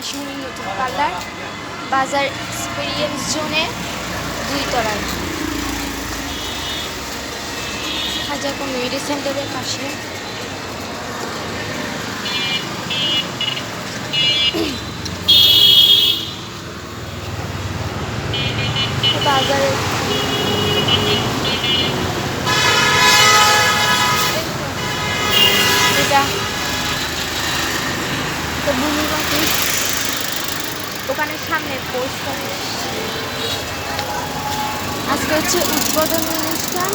মাসিমণির নতুন পার্লার বাজার এক্সপিরিয়েন্স জোনে 2 তলায় হাজার কমিউনিটি সেন্টারের পাশে। বাজারে এটা তো ভূমি অফিস দোকানের সামনে পোস্ট অফিস। আজকে হচ্ছে উদ্বোধনী অনুষ্ঠান।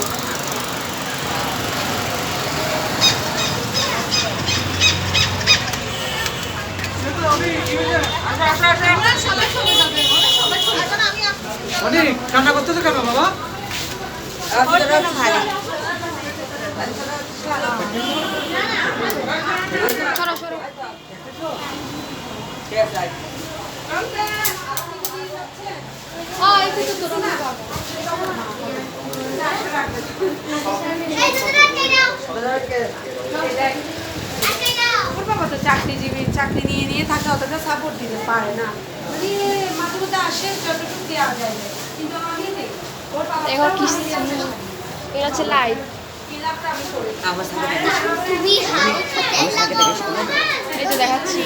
অনেক কান্না করতেছো কেন বাবা? চাকরিজীবী চাকরি নিয়ে থাকে, অতটা সাপোর্ট দিতে পারে না, মানে মাঝে মধ্যে আসে যতটুকু দেওয়া যায়, কিন্তু আমি দেখো কি এটা হচ্ছে লাইভ। এই তো দেখাচ্ছি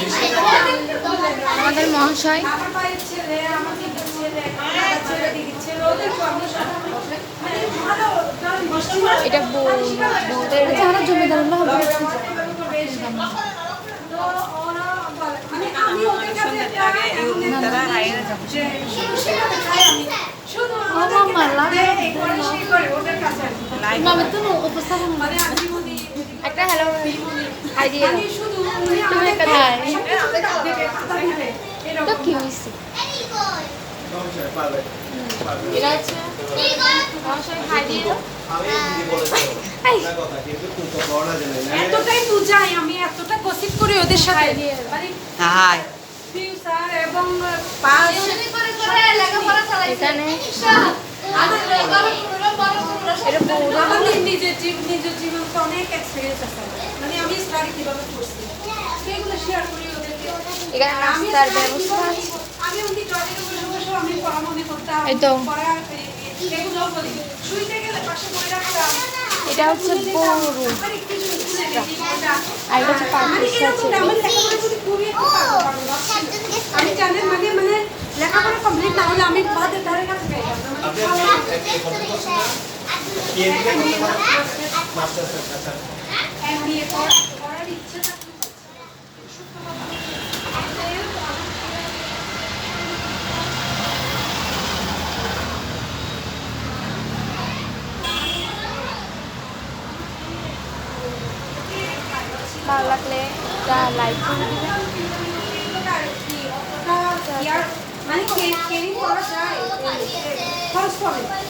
আমাদের মহাশয়। আমার ভাইয়ের ছেলে, আমার দিদির ছেলে, আমার ছেলে দিদির ছেলে, ওদেরকে আমি এটা বউদের জমিদার একটা হ্যালো আইডিয়া তুমি একটা তো কি হয়েছে এটা হচ্ছে এতটাই বুঝাই, আমি এতটা গসিপ করি ওদের সাথে, এবং এখানে নিজের জীবনকে অনেক এক্সপিরিয়েন্স আছে, মানে আমি স্টাডি কিভাবে করছি সেগুলো শেয়ার করি ওদেরকে। এখানে নাস্তার ব্যবস্থা আছে। আমি উনি টয়লেটে বসে বসে আমি পড়ামনি করতাম, এই তো এগুলো বলি, শুইতে গেলে পাশে বই রাখতাম। এটা হচ্ছে বড় আর এটা হচ্ছে আমি জানেন মানে মানে লেখাপড়া কমপ্লিট না হলে আমি বাদের ধারে কাছে ভালো লাগলে এটা লাইক করে দিবেন। মানে কেরি করা যায় খরচ করে